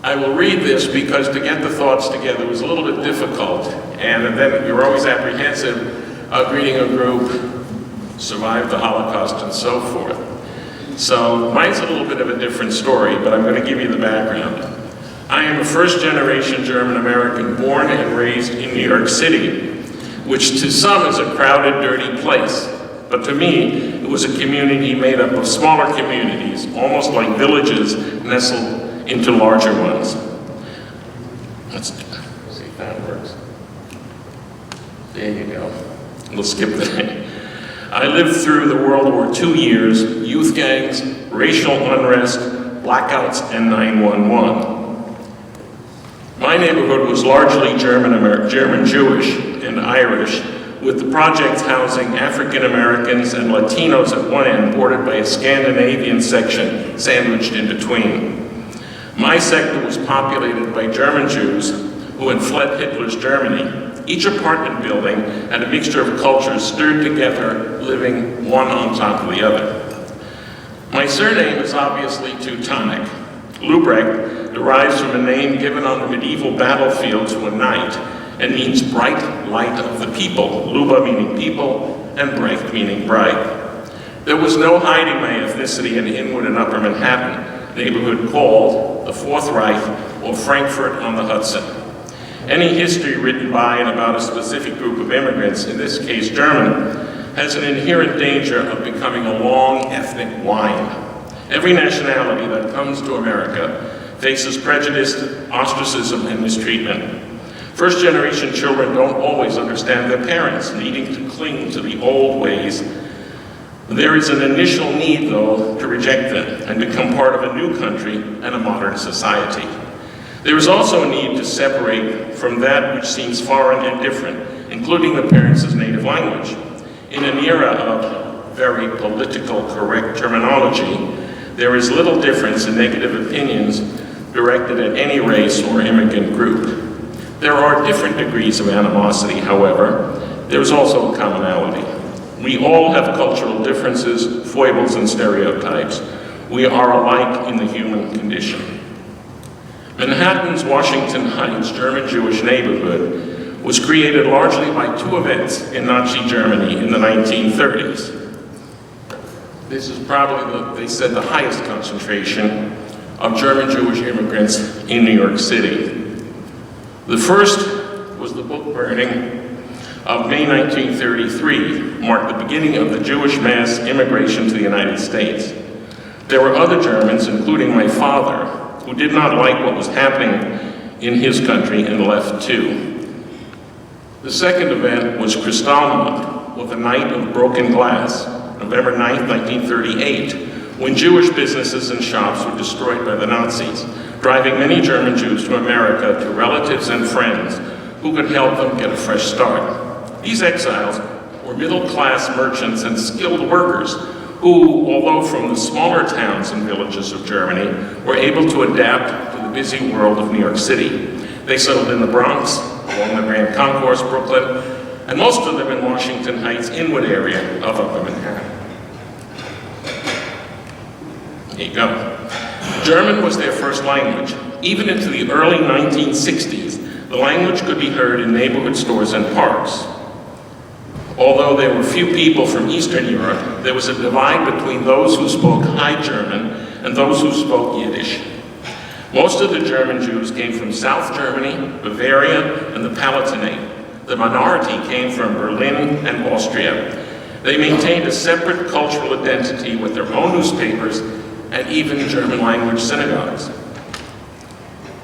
I will read this because to get the thoughts together was a little bit difficult, and then you're always apprehensive of reading a group, survived the Holocaust and so forth. So mine's a little bit of a different story, but I'm going to give you the background. I am a first-generation German-American born and raised in New York City, which to some is a crowded, dirty place. But to me, it was a community made up of smaller communities, almost like villages nestled into larger ones. Let's see if that works. There you go. We'll skip that. I lived through the World War II years, youth gangs, racial unrest, blackouts, and 9/11. My neighborhood was largely German Jewish and Irish, with the projects housing African Americans and Latinos at one end, bordered by a Scandinavian section sandwiched in between. My sector was populated by German Jews who had fled Hitler's Germany. Each apartment building had a mixture of cultures stirred together, living one on top of the other. My surname is obviously Teutonic. Lubrecht derives from a name given on the medieval battlefield to a knight and means bright light of the people, Luba meaning people, and Brecht meaning bright. There was no hiding my ethnicity in Inwood and Upper Manhattan, neighborhood called the Fourth Reich or Frankfurt on the Hudson. Any history written by and about a specific group of immigrants, in this case German, has an inherent danger of becoming a long ethnic whine. Every nationality that comes to America faces prejudice, ostracism, and mistreatment. First-generation children don't always understand their parents, needing to cling to the old ways. There is an initial need, though, to reject them and become part of a new country and a modern society. There is also a need to separate from that which seems foreign and different, including the parents' native language. In an era of very political correct terminology, there is little difference in negative opinions directed at any race or immigrant group. There are different degrees of animosity, however. There is also a commonality. We all have cultural differences, foibles, and stereotypes. We are alike in the human condition. Manhattan's Washington Heights German Jewish neighborhood was created largely by two events in Nazi Germany in the 1930s. This is probably, they said, the highest concentration of German Jewish immigrants in New York City. The first was the book burning of May 1933, marked the beginning of the Jewish mass immigration to the United States. There were other Germans, including my father, who did not like what was happening in his country and left too. The second event was Kristallnacht, or the Night of Broken Glass, November 9, 1938, when Jewish businesses and shops were destroyed by the Nazis, driving many German Jews to America to relatives and friends who could help them get a fresh start. These exiles were middle-class merchants and skilled workers who, although from the smaller towns and villages of Germany, were able to adapt to the busy world of New York City. They settled in the Bronx, along the Grand Concourse, Brooklyn, and most of them in Washington Heights, Inwood area of Upper Manhattan. There you go. German was their first language. Even into the early 1960s, the language could be heard in neighborhood stores and parks. Although there were few people from Eastern Europe, there was a divide between those who spoke High German and those who spoke Yiddish. Most of the German Jews came from South Germany, Bavaria, and the Palatinate. The minority came from Berlin and Austria. They maintained a separate cultural identity with their own newspapers and even German language synagogues.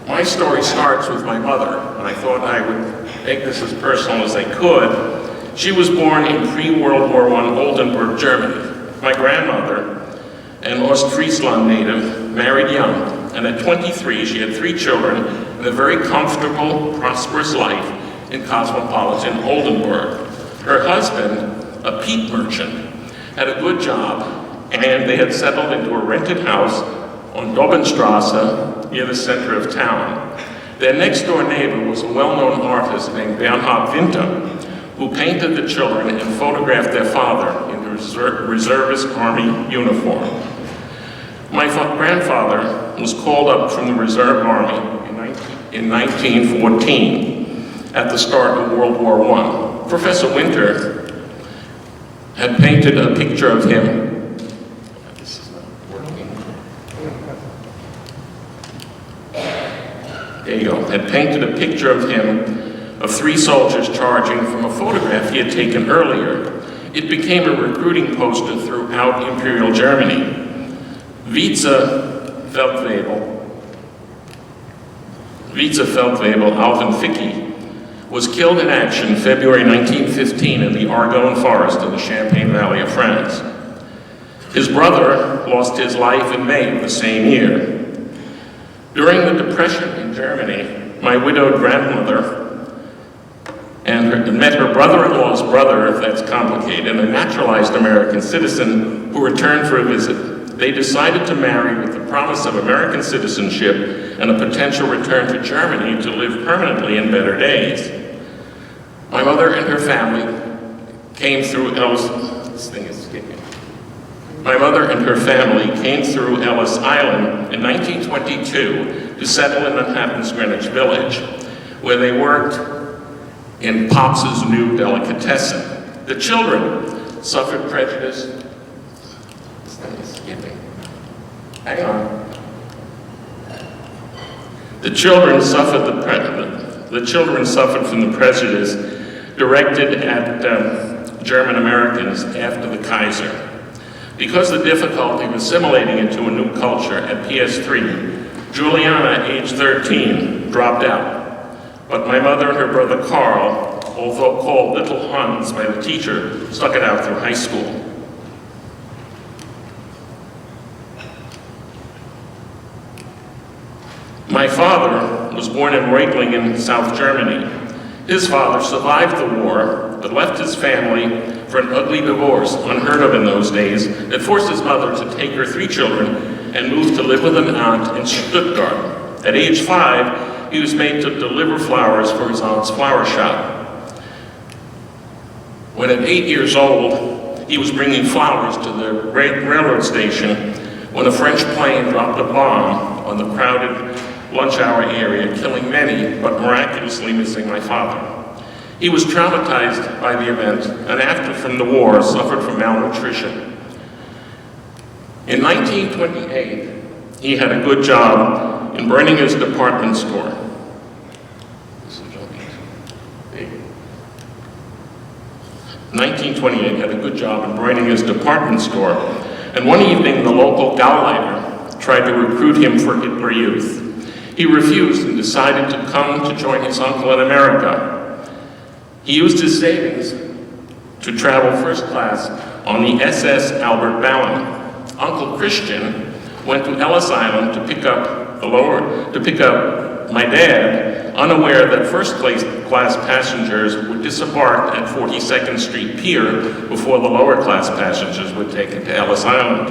My story starts with my mother, and I thought I would make this as personal as I could. She was born in pre-World War I Oldenburg, Germany. My grandmother, an Ostfriesland native, married young, and at 23 she had 3 children and a very comfortable, prosperous life in cosmopolitan Oldenburg. Her husband, a peat merchant, had a good job, and they had settled into a rented house on Dobenstrasse near the center of town. Their next-door neighbor was a well-known artist named Bernhard Winter, who painted the children and photographed their father in the reservist army uniform. My grandfather was called up from the Reserve Army in 1914 at the start of World War I. Professor Winter had painted a picture of him. This is not working. There you go. Had painted a picture of him of 3 soldiers charging from a photograph he had taken earlier. It became a recruiting poster throughout Imperial Germany. Vizefeldwebel Alvin Ficky was killed in action February 1915 in the Argonne Forest in the Champagne Valley of France. His brother lost his life in May of the same year. During the Depression in Germany, my widowed grandmother met her brother-in-law's brother, if that's complicated, a naturalized American citizen who returned for a visit. They decided to marry with the promise of American citizenship and a potential return to Germany to live permanently in better days. My mother and her family came through Ellis Island in 1922 to settle in Manhattan's Greenwich Village, where they worked in Pops's new delicatessen. The children suffered prejudice. This thing is skipping. Hang on. The children suffered from the prejudice directed at German Americans after the Kaiser. Because of the difficulty of assimilating into a new culture at PS3, Juliana, age 13, dropped out. But my mother and her brother Carl, although called Little Huns by the teacher, stuck it out through high school. My father was born in Reutlingen, South Germany. His father survived the war, but left his family for an ugly divorce, unheard of in those days, that forced his mother to take her 3 children and move to live with an aunt in Stuttgart. At age 5, he was made to deliver flowers for his aunt's flower shop. When at 8 years old, he was bringing flowers to the railroad station when a French plane dropped a bomb on the crowded lunch hour area, killing many, but miraculously missing my father. He was traumatized by the event, and after from the war, suffered from malnutrition. In 1928, he had a good job in Breuninger's department store. 1928 had a good job in Breuninger's department store, and one evening the local Gauleiter tried to recruit him for Hitler Youth. He refused and decided to come to join his uncle in America. He used his savings to travel first class on the SS Albert Ballin. Uncle Christian went to Ellis Island to pick up my dad, unaware that first class passengers would disembark at 42nd Street Pier before the lower class passengers would take it to Ellis Island.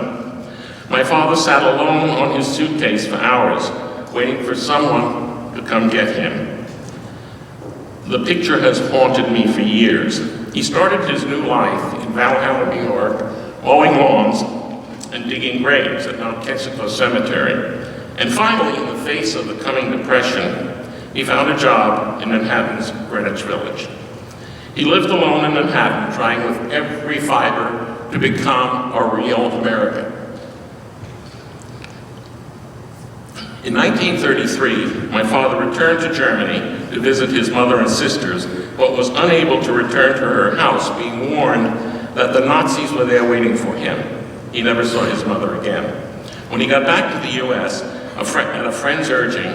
My father sat alone on his suitcase for hours, waiting for someone to come get him. The picture has haunted me for years. He started his new life in Valhalla, New York, mowing lawns and digging graves at Mount Kensico Cemetery. And finally, in the face of the coming depression, he found a job in Manhattan's Greenwich Village. He lived alone in Manhattan, trying with every fiber to become a real American. In 1933, my father returned to Germany to visit his mother and sisters, but was unable to return to her house, being warned that the Nazis were there waiting for him. He never saw his mother again. When he got back to the U.S., at a friend's urging,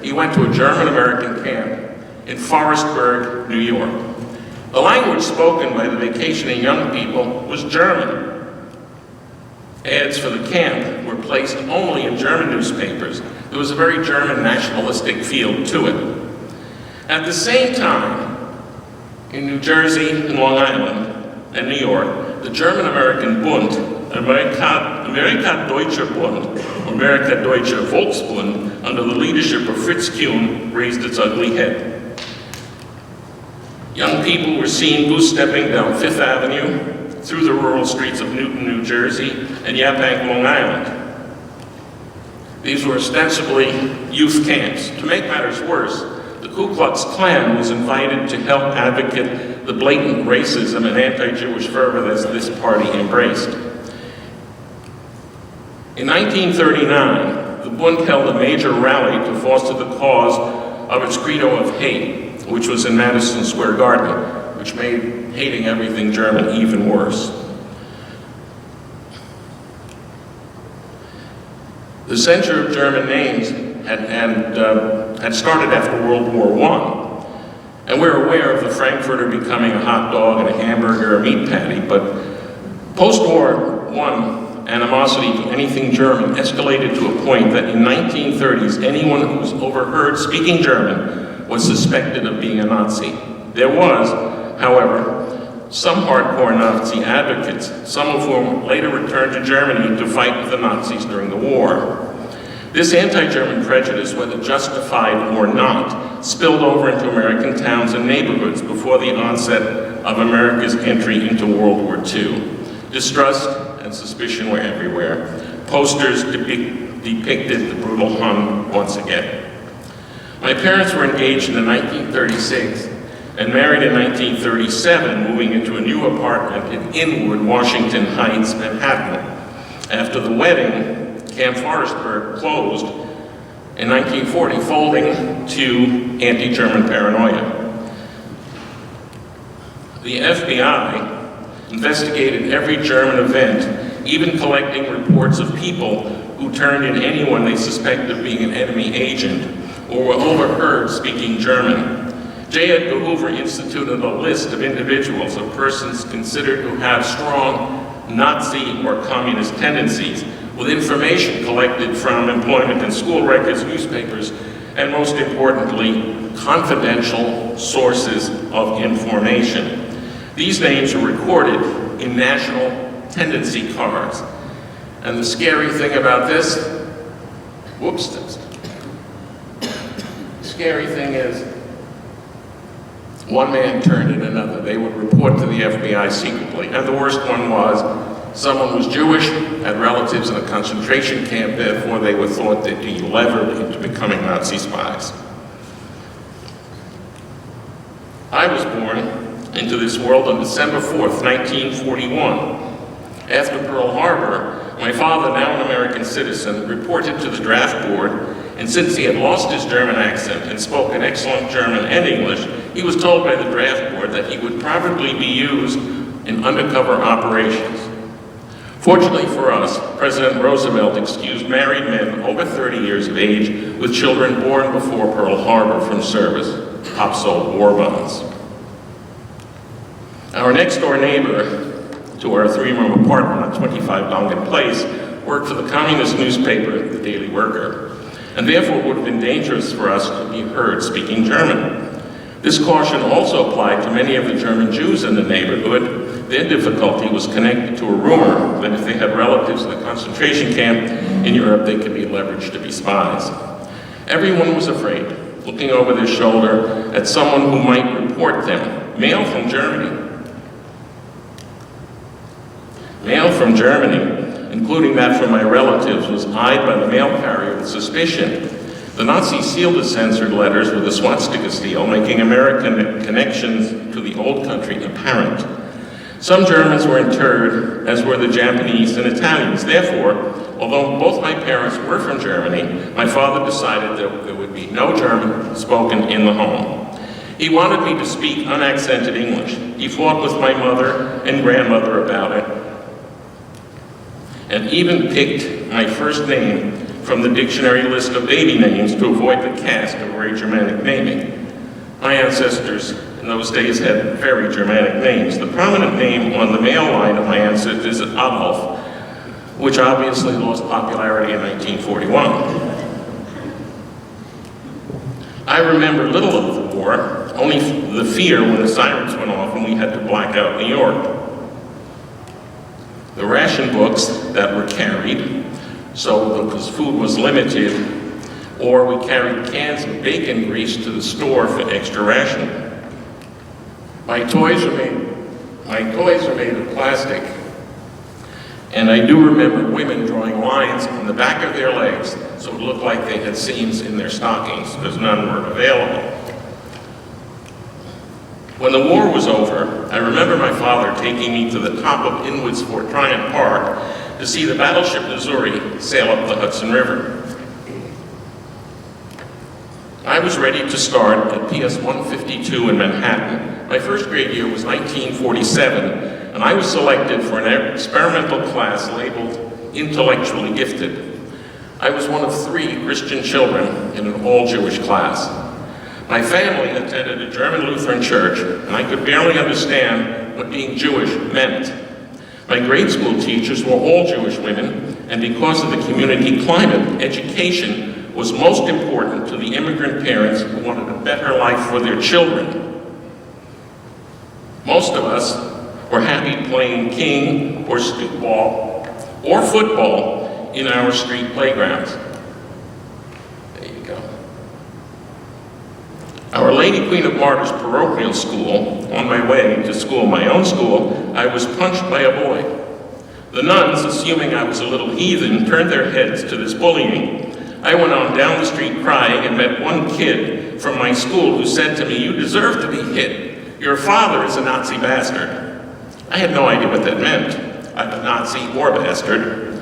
he went to a German-American camp in Forestburg, New York. The language spoken by the vacationing young people was German. Ads for the camp were placed only in German newspapers. There was a very German nationalistic feel to it. At the same time, in New Jersey and Long Island and New York, the German-American Bund, Amerika-Deutscher Bund, or Amerika-Deutscher Volksbund, under the leadership of Fritz Kuhn, raised its ugly head. Young people were seen goose-stepping down Fifth Avenue, through the rural streets of Newton, New Jersey, and Yaphank, Long Island. These were ostensibly youth camps. To make matters worse, the Ku Klux Klan was invited to help advocate the blatant racism and anti-Jewish fervor that this party embraced. In 1939, the Bund held a major rally to foster the cause of its credo of hate, which was in Madison Square Garden, which made hating everything German even worse. The censure of German names had started after World War I, and we're aware of the Frankfurter becoming a hot dog and a hamburger or a meat patty, but post-War I, animosity to anything German escalated to a point that in 1930s, anyone who was overheard speaking German was suspected of being a Nazi. There was, however, some hardcore Nazi advocates, some of whom later returned to Germany to fight with the Nazis during the war. This anti-German prejudice, whether justified or not, spilled over into American towns and neighborhoods before the onset of America's entry into World War II. Distrust and suspicion were everywhere. Posters depicted the brutal Hun once again. My parents were engaged in 1936 and married in 1937, moving into a new apartment in Inwood, Washington Heights, Manhattan. After the wedding, Camp Forestburg closed in 1940, folding to anti-German paranoia. The FBI investigated every German event, even collecting reports of people who turned in anyone they suspected of being an enemy agent or were overheard speaking German. J. Edgar Hoover instituted a list of individuals or persons considered to have strong Nazi or communist tendencies, with information collected from employment and school records, newspapers, and most importantly, confidential sources of information. These names were recorded in national tendency cards. And the scary thing about this, the scary thing is, one man turned in another. They would report to the FBI secretly. And the worst one was, someone was Jewish, had relatives in a concentration camp, therefore they were thought to be levered into becoming Nazi spies. I was born into this world on December 4th, 1941. After Pearl Harbor, my father, now an American citizen, reported to the draft board, and since he had lost his German accent and spoke an excellent German and English, he was told by the draft board that he would probably be used in undercover operations. Fortunately for us, President Roosevelt excused married men over 30 years of age with children born before Pearl Harbor from service, top-sold war bonds. Our next-door neighbor to our three-room apartment on 25 Dongan Place worked for the communist newspaper, The Daily Worker, and therefore it would have been dangerous for us to be heard speaking German. This caution also applied to many of the German Jews in the neighborhood. Their difficulty was connected to a rumor that if they had relatives in a concentration camp in Europe, they could be leveraged to be spies. Everyone was afraid, looking over their shoulder at someone who might report them. Mail from Germany. Mail from Germany, including that from my relatives, was eyed by the mail carrier with suspicion. The Nazis sealed the censored letters with a swastika seal, making American connections to the old country apparent. Some Germans were interred, as were the Japanese and Italians. Therefore, although both my parents were from Germany, my father decided that there would be no German spoken in the home. He wanted me to speak unaccented English. He fought with my mother and grandmother about it, and even picked my first name from the dictionary list of baby names to avoid the cast of very Germanic naming. My ancestors in those days had very Germanic names. The prominent name on the male line of my ancestors is Adolf, which obviously lost popularity in 1941. I remember little of the war, only the fear when the sirens went off and we had to black out New York. The ration books that were carried, so because food was limited, or we carried cans of bacon grease to the store for extra rationing. My toys are made of plastic. And I do remember women drawing lines on the back of their legs so it looked like they had seams in their stockings because none were available. When the war was over, I remember my father taking me to the top of Inwood's Fort Tryon Park to see the battleship Missouri sail up the Hudson River. I was ready to start at PS 152 in Manhattan. My first grade year was 1947, and I was selected for an experimental class labeled intellectually gifted. I was one of 3 Christian children in an all-Jewish class. My family attended a German Lutheran church, and I could barely understand what being Jewish meant. My grade school teachers were all Jewish women, and because of the community climate, education was most important to the immigrant parents who wanted a better life for their children. Most of us were happy playing king or stickball or football in our street playgrounds. There you go. Our Lady Queen of Martyrs parochial school, on my way to school, my own school, I was punched by a boy. The nuns, assuming I was a little heathen, turned their heads to this bullying. I went on down the street crying and met one kid from my school who said to me, "You deserve to be hit. Your father is a Nazi bastard." I had no idea what that meant. I'm a Nazi or bastard.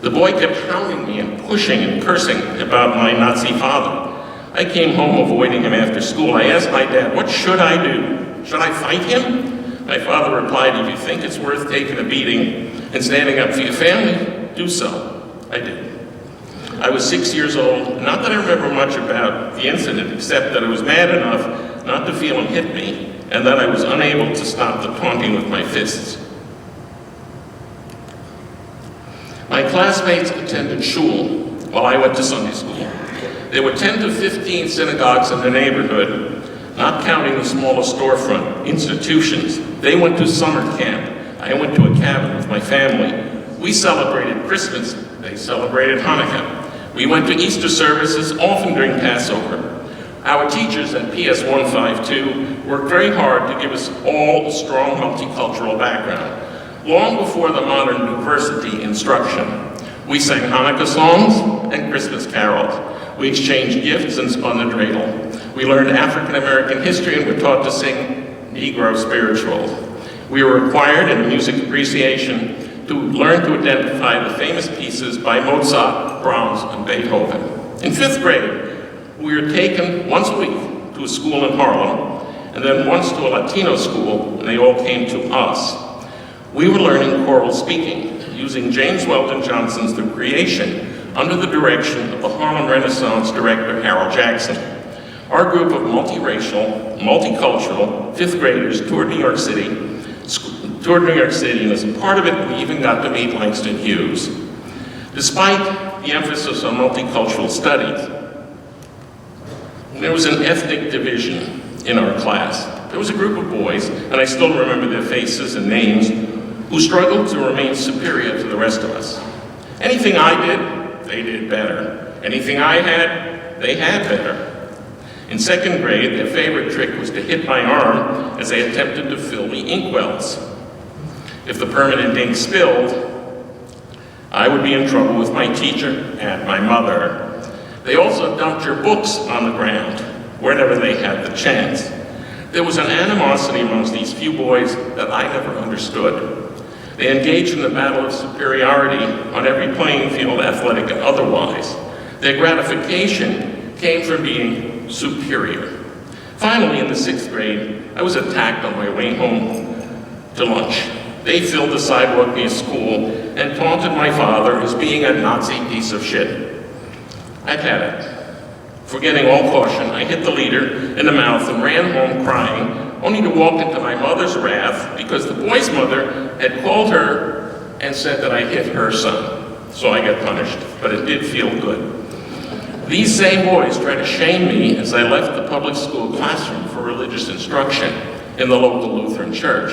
The boy kept hounding me and pushing and cursing about my Nazi father. I came home avoiding him after school. I asked my dad, "What should I do? Should I fight him?" My father replied, "If you think it's worth taking a beating and standing up for your family, do so." I did. I was 6 years old, not that I remember much about the incident, except that I was mad enough not to feel him hit me, and that I was unable to stop the taunting with my fists. My classmates attended shul while I went to Sunday school. There were 10 to 15 synagogues in the neighborhood, not counting the smaller storefront institutions. They went to summer camp. I went to a cabin with my family. We celebrated Christmas. They celebrated Hanukkah. We went to Easter services, often during Passover. Our teachers at PS 152 worked very hard to give us all a strong multicultural background, long before the modern diversity instruction. We sang Hanukkah songs and Christmas carols. We exchanged gifts and spun the dreidel. We learned African American history and were taught to sing Negro spirituals. We were required in music appreciation to learn to identify the famous pieces by Mozart, Brahms, and Beethoven. In 5th grade, we were taken once a week to a school in Harlem, and then once to a Latino school, and they all came to us. We were learning choral speaking, using James Weldon Johnson's The Creation, under the direction of the Harlem Renaissance director, Harold Jackson. Our group of multiracial, multicultural 5th graders toured New York City, and as a part of it, we even got to meet Langston Hughes. Despite the emphasis on multicultural studies, there was an ethnic division in our class. There was a group of boys, and I still remember their faces and names, who struggled to remain superior to the rest of us. Anything I did, they did better. Anything I had, they had better. In 2nd grade, their favorite trick was to hit my arm as they attempted to fill the inkwells. If the permanent ink spilled, I would be in trouble with my teacher and my mother. They also dumped your books on the ground whenever they had the chance. There was an animosity amongst these few boys that I never understood. They engaged in the battle of superiority on every playing field, athletic and otherwise. Their gratification came from being superior. Finally, in the 6th grade, I was attacked on my way home to lunch. They filled the sidewalk near school and taunted my father as being a Nazi piece of shit. I'd had it. Forgetting all caution, I hit the leader in the mouth and ran home crying, only to walk into my mother's wrath because the boy's mother had called her and said that I hit her son. So I got punished, but it did feel good. These same boys tried to shame me as I left the public school classroom for religious instruction in the local Lutheran church.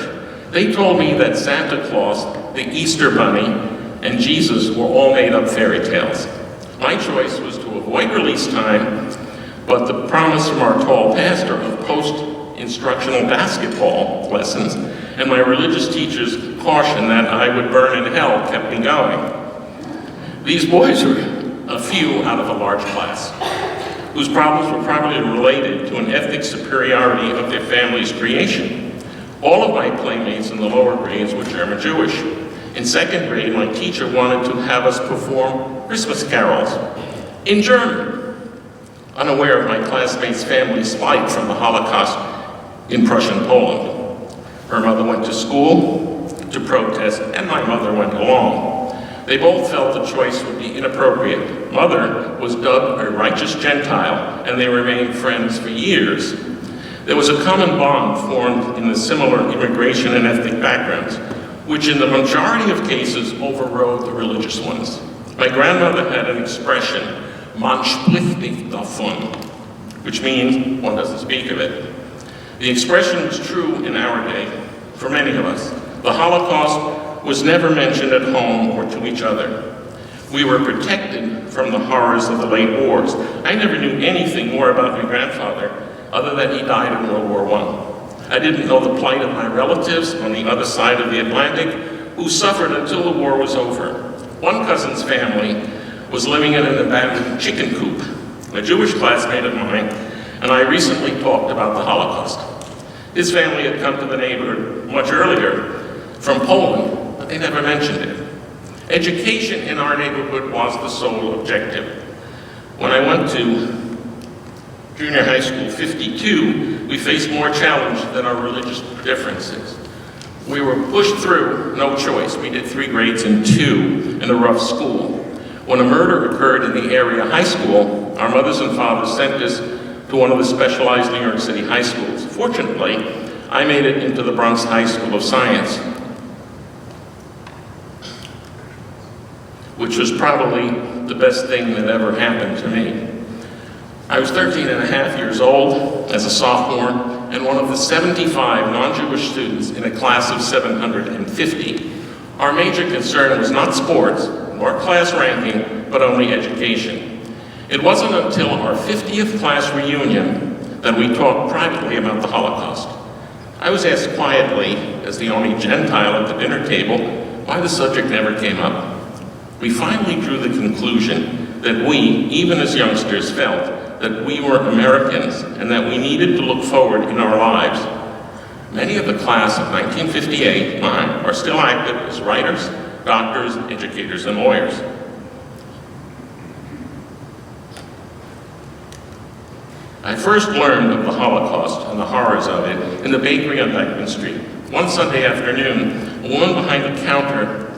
They told me that Santa Claus, the Easter Bunny, and Jesus were all made-up fairy tales. My choice was to avoid release time, but the promise from our tall pastor of instructional basketball lessons, and my religious teacher's caution that I would burn in hell kept me going. These boys were a few out of a large class, whose problems were probably related to an ethnic superiority of their family's creation. All of my playmates in the lower grades were German Jewish. In second grade, my teacher wanted to have us perform Christmas carols in German, unaware of my classmates' family's flight from the Holocaust in Prussian Poland. Her mother went to school to protest, and my mother went along. They both felt the choice would be inappropriate. Mother was dubbed a righteous Gentile, and they remained friends for years. There was a common bond formed in the similar immigration and ethnic backgrounds, which in the majority of cases overrode the religious ones. My grandmother had an expression, man spricht nicht davon, which means one doesn't speak of it. The expression was true in our day for many of us. The Holocaust was never mentioned at home or to each other. We were protected from the horrors of the late wars. I never knew anything more about my grandfather other than he died in World War I. I didn't know the plight of my relatives on the other side of the Atlantic who suffered until the war was over. One cousin's family was living in an abandoned chicken coop. A Jewish classmate of mine and I recently talked about the Holocaust. His family had come to the neighborhood much earlier from Poland, but they never mentioned it. Education in our neighborhood was the sole objective. When I went to junior high school 52, we faced more challenge than our religious differences. We were pushed through, no choice. We did 3 grades in 2 in a rough school. When a murder occurred in the area high school, our mothers and fathers sent us to one of the specialized New York City high schools. Fortunately, I made it into the Bronx High School of Science, which was probably the best thing that ever happened to me. I was 13 and a half years old as a sophomore and one of the 75 non-Jewish students in a class of 750. Our major concern was not sports or class ranking, but only education. It wasn't until our 50th class reunion that we talked privately about the Holocaust. I was asked quietly, as the only Gentile at the dinner table, why the subject never came up. We finally drew the conclusion that we, even as youngsters, felt that we were Americans and that we needed to look forward in our lives. Many of the class of 1958, mine, are still active as writers, doctors, educators, and lawyers. I first learned of the Holocaust and the horrors of it in the bakery on Dyckman Street. One Sunday afternoon, a woman behind the counter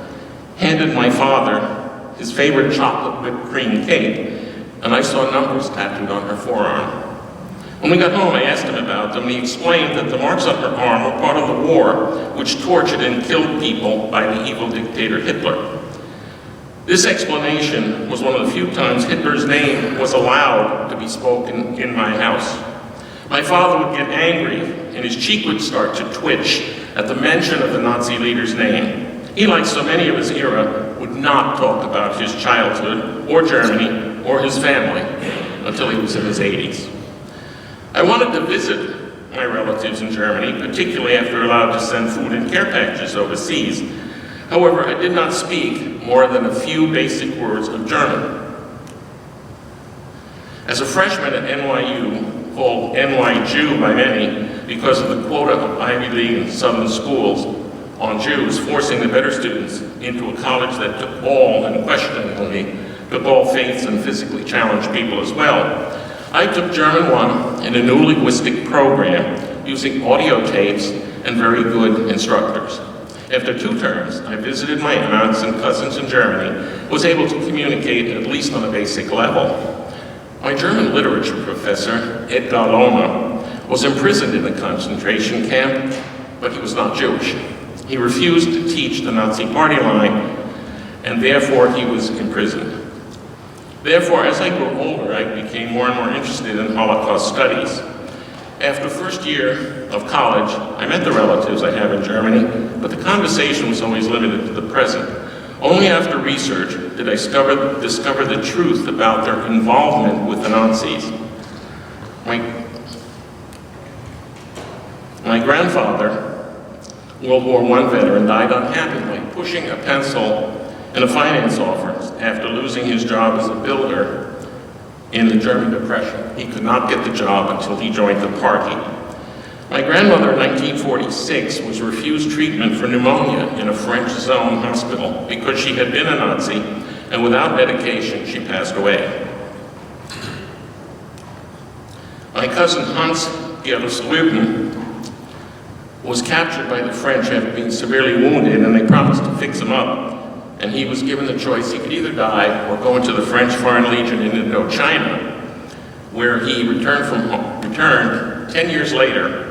handed my father his favorite chocolate whipped cream cake, and I saw numbers tattooed on her forearm. When we got home, I asked him about them, and he explained that the marks on her arm were part of the war which tortured and killed people by the evil dictator Hitler. This explanation was one of the few times Hitler's name was allowed to be spoken in my house. My father would get angry, and his cheek would start to twitch at the mention of the Nazi leader's name. He, like so many of his era, would not talk about his childhood, or Germany, or his family, until he was in his 80s. I wanted to visit my relatives in Germany, particularly after allowed to send food and care packages overseas. However, I did not speak more than a few basic words of German. As a freshman at NYU, called NY Jew by many because of the quota of Ivy League and Southern schools on Jews, forcing the better students into a college that took all, and questioningly, took all faiths and physically challenged people as well. I took German 1 in a new linguistic program using audio tapes and very good instructors. After 2 terms, I visited my aunts and cousins in Germany, was able to communicate at least on a basic level. My German literature professor, Edgar Lohmer, was imprisoned in a concentration camp, but he was not Jewish. He refused to teach the Nazi party line, and therefore he was imprisoned. Therefore, as I grew older, I became more and more interested in Holocaust studies. After first year of college, I met the relatives I have in Germany, but the conversation was always limited to the present. Only after research did I discover the truth about their involvement with the Nazis. My grandfather, World War I veteran, died unhappily, pushing a pencil in a finance office after losing his job as a builder in the German Depression. He could not get the job until he joined the party. My grandmother in 1946 was refused treatment for pneumonia in a French zone hospital because she had been a Nazi, and without medication, she passed away. My cousin Hans was captured by the French after being severely wounded, and they promised to fix him up. And he was given the choice: he could either die or go into the French Foreign Legion in Indochina, where he returned 10 years later.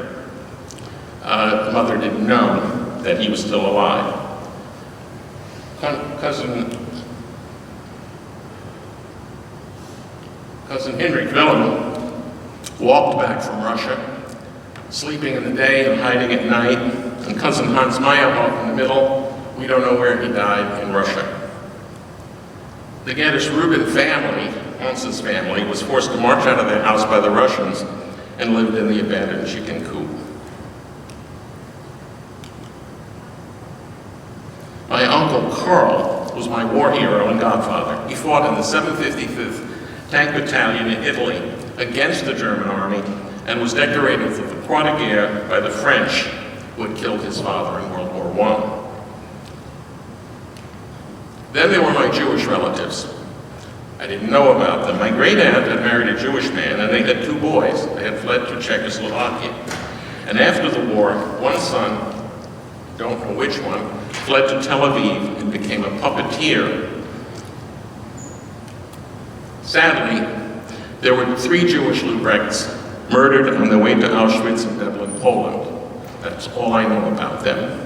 Mother didn't know that he was still alive. Cousin Henrik Willem walked back from Russia, sleeping in the day and hiding at night, and cousin Hans Meyerhoff in the middle. We don't know where he died in Russia. The Geddes Rubin family, Hans's family, was forced to march out of their house by the Russians and lived in the abandoned chicken coop. My uncle Carl was my war hero and godfather. He fought in the 755th Tank Battalion in Italy against the German army and was decorated with the Croix de Guerre by the French, who had killed his father in World War I. Then there were my Jewish relatives. I didn't know about them. My great aunt had married a Jewish man, and they had 2 boys. They had fled to Czechoslovakia. And after the war, one son, don't know which one, fled to Tel Aviv and became a puppeteer. Sadly, there were 3 Jewish Lubrechts murdered on their way to Auschwitz in Dublin, Poland. That's all I know about them.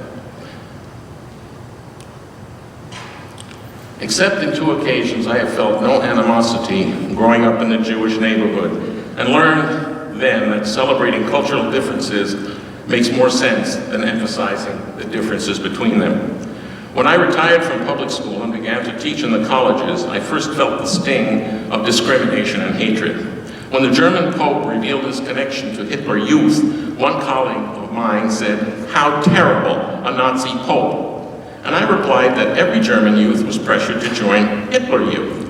Except in 2 occasions, I have felt no animosity growing up in the Jewish neighborhood, and learned then that celebrating cultural differences makes more sense than emphasizing the differences between them. When I retired from public school and began to teach in the colleges, I first felt the sting of discrimination and hatred. When the German Pope revealed his connection to Hitler Youth, one colleague of mine said, "How terrible, a Nazi Pope." And I replied that every German youth was pressured to join Hitler Youth.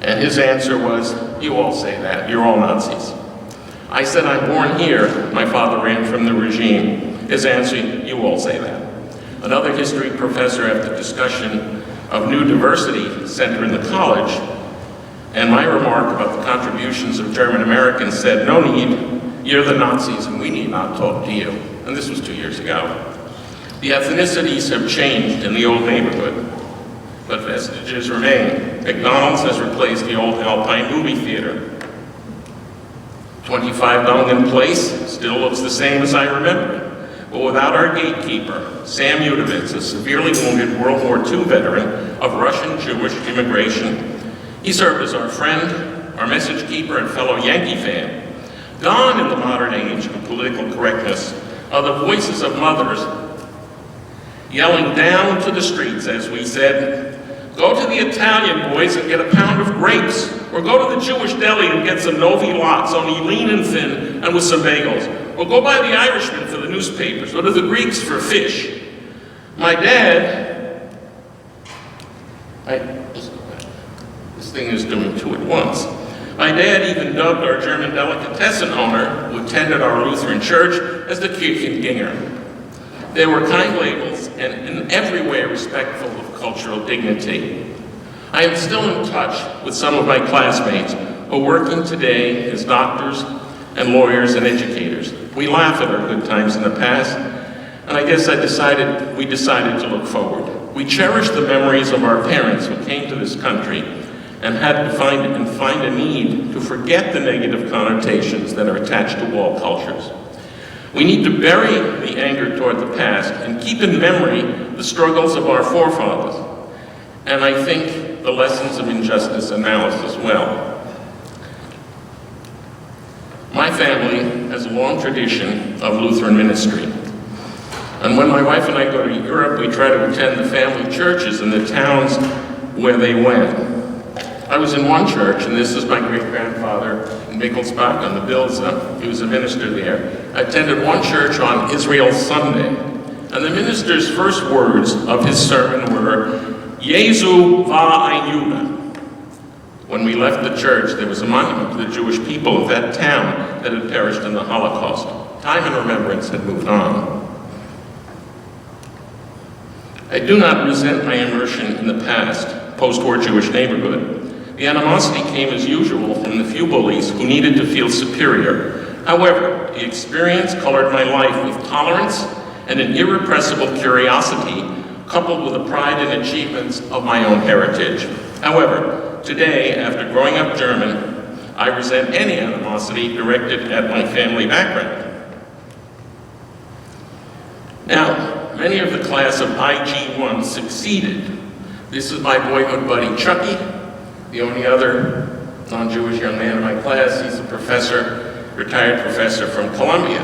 And his answer was, "You all say that, you're all Nazis." I said, "I'm born here, my father ran from the regime." His answer, "You all say that." Another history professor, after discussion of new diversity center in the college, and my remark about the contributions of German Americans, said, "No need, you're the Nazis and we need not talk to you." And this was 2 years ago. The ethnicities have changed in the old neighborhood, but vestiges remain. McDonald's has replaced the old Alpine movie theater. 25 Dungan Place still looks the same as I remember it, but without our gatekeeper, Sam Udovitz, a severely wounded World War II veteran of Russian Jewish immigration. He served as our friend, our message keeper, and fellow Yankee fan. Gone in the modern age of political correctness are the voices of mothers yelling down to the streets, as we said, "Go to the Italian, boys, and get a pound of grapes," or "Go to the Jewish deli and get some Novi Lots, only lean and thin, and with some bagels," or "Go buy the Irishman for the newspapers," or to the Greeks for fish. My dad, this thing is doing 2 at once. My dad even dubbed our German delicatessen owner, who attended our Lutheran church, as the Kirchenginger. There were kind labels and in every way respectful of cultural dignity. I am still in touch with some of my classmates who are working today as doctors and lawyers and educators. We laugh at our good times in the past, and I guess we decided to look forward. We cherish the memories of our parents who came to this country and had to find a need to forget the negative connotations that are attached to all cultures. We need to bury the anger toward the past and keep in memory the struggles of our forefathers, and I think the lessons of injustice and malice as well. My family has a long tradition of Lutheran ministry, and when my wife and I go to Europe, we try to attend the family churches in the towns where they went. I was in one church, and this is my great-grandfather in Mikkelsbach on the Bilze. He was a minister there. I attended one church on Israel Sunday, and the minister's first words of his sermon were, Jesu war ein Jude. When we left the church, there was a monument to the Jewish people of that town that had perished in the Holocaust. Time and remembrance had moved on. I do not resent my immersion in the past, post-war Jewish neighborhood. The animosity came as usual from the few bullies who needed to feel superior. However, the experience colored my life with tolerance and an irrepressible curiosity, coupled with the pride and achievements of my own heritage. However, today, after growing up German, I resent any animosity directed at my family background. Now, many of the class of IG1 succeeded. This is my boyhood buddy Chucky, the only other non-Jewish young man in my class. He's a professor, retired professor from Columbia.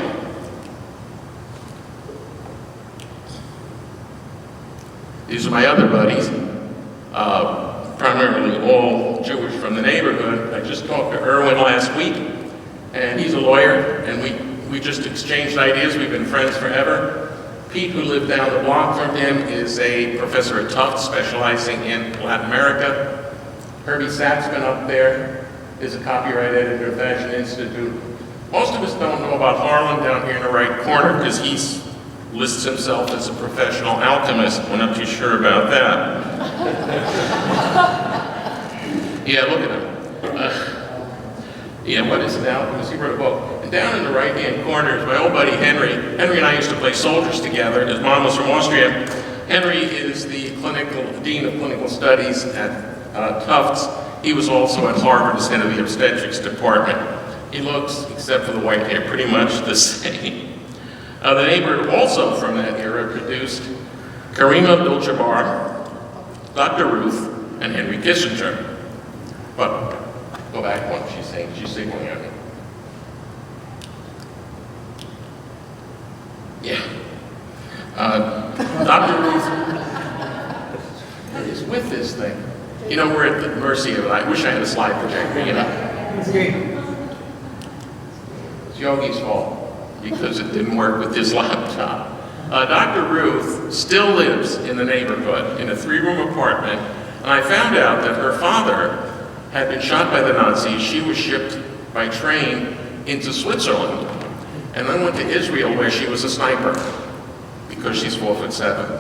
These are my other buddies, primarily all Jewish from the neighborhood. I just talked to Erwin last week, and he's a lawyer, and we just exchanged ideas. We've been friends forever. Pete, who lived down the block from him, is a professor at Tufts, specializing in Latin America. Herbie Sapp's been up there, is a copyright editor at Fashion Institute. Most of us don't know about Harlem down here in the right corner, because he lists himself as a professional alchemist. We're not too sure about that. Yeah, look at him. Yeah, what is an alchemist? He wrote a book. And down in the right-hand corner is my old buddy Henry. Henry and I used to play soldiers together. His mom was from Austria. Henry is the dean of clinical studies at Tufts. He was also at Harvard as head of the obstetrics department. He looks, except for the white hair, pretty much the same. The neighbor also from that era produced Kareem Abdul-Jabbar, Dr. Ruth, and Henry Kissinger. But go back one, she's signaling at me. Yeah. Dr. Ruth is with this thing. You know, we're at the mercy of it. I wish I had a slide projector, you know. It's Yogi's fault, because it didn't work with his laptop. Dr. Ruth still lives in the neighborhood in a 3-room apartment, and I found out that her father had been shot by the Nazis. She was shipped by train into Switzerland, and then went to Israel where she was a sniper, because she's 4'7".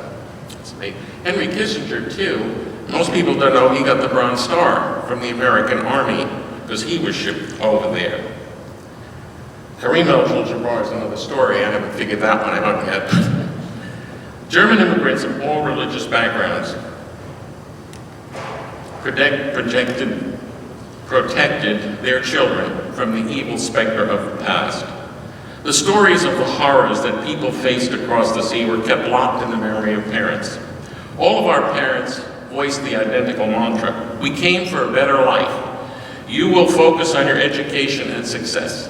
Henry Kissinger, too, most people don't know he got the Bronze Star from the American Army, because he was shipped over there. Kareem Abdul-Jabbar is another story. I haven't figured that one out yet. German immigrants of all religious backgrounds protected their children from the evil specter of the past. The stories of the horrors that people faced across the sea were kept locked in the memory of parents. All of our parents voiced the identical mantra: we came for a better life. You will focus on your education and success.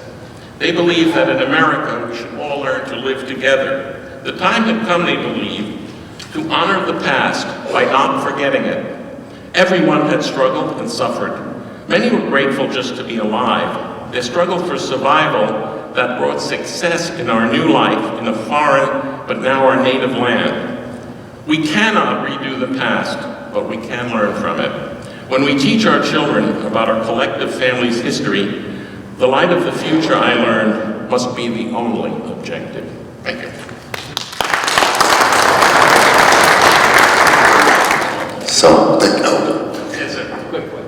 They believed that in America we should all learn to live together. The time had come, they believed, to honor the past by not forgetting it. Everyone had struggled and suffered. Many were grateful just to be alive. They struggled for survival that brought success in our new life in a foreign, but now our native land. We cannot redo the past, but we can learn from it. When we teach our children about our collective family's history, the light of the future, I learned, must be the only objective. Thank you. So, the Yes, sir. Quick one.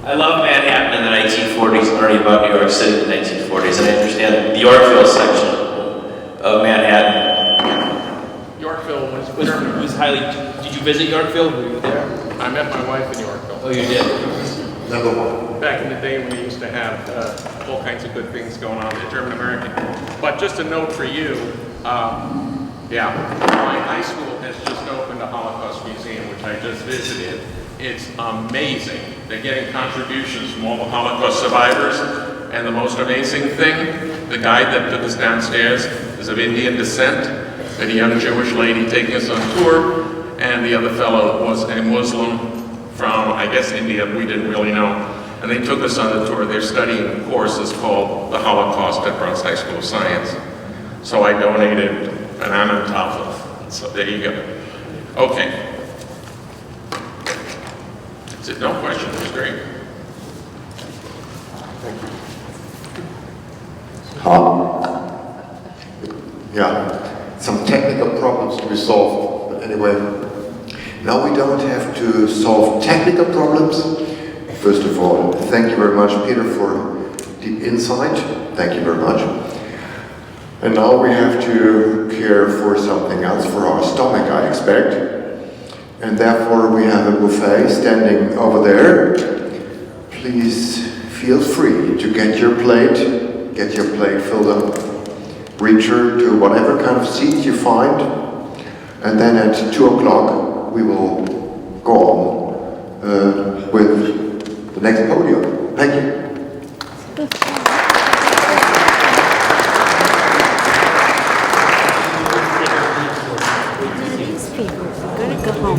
I love Manhattan in the 1940s, learning about New York City in the 1940s, and I understand the Yorkville section of Manhattan. Yorkville was highly. Did you visit Yorkville? Were you there? I met my wife in Yorkville. Oh, you did. number one. Back in the day when we used to have all kinds of good things going on at German American. But just a note for you, my high school has just opened a Holocaust museum, which I just visited. It's amazing. They're getting contributions from all the Holocaust survivors. And the most amazing thing, the guide that took us downstairs is of Indian descent, a young Jewish lady taking us on tour, and the other fellow was a Muslim from, I guess, India. We didn't really know. And and they took us on the tour. They're studying courses called the Holocaust at Bronx High School of Science. So I donated an Amentablet. So there you go. Okay. That's it. No question. It was great. Yeah, some technical problems to be solved, but anyway, now we don't have to solve technical problems. First of all, thank you very much, Peter, for deep insight. Thank you very much. And now we have to care for something else, for our stomach, I expect. And therefore we have a buffet standing over there. Please feel free to get your plate filled up. Reach her to whatever kind of seat you find, and then at 2 o'clock we will go on with the next podium. Thank you. These people are going to go home.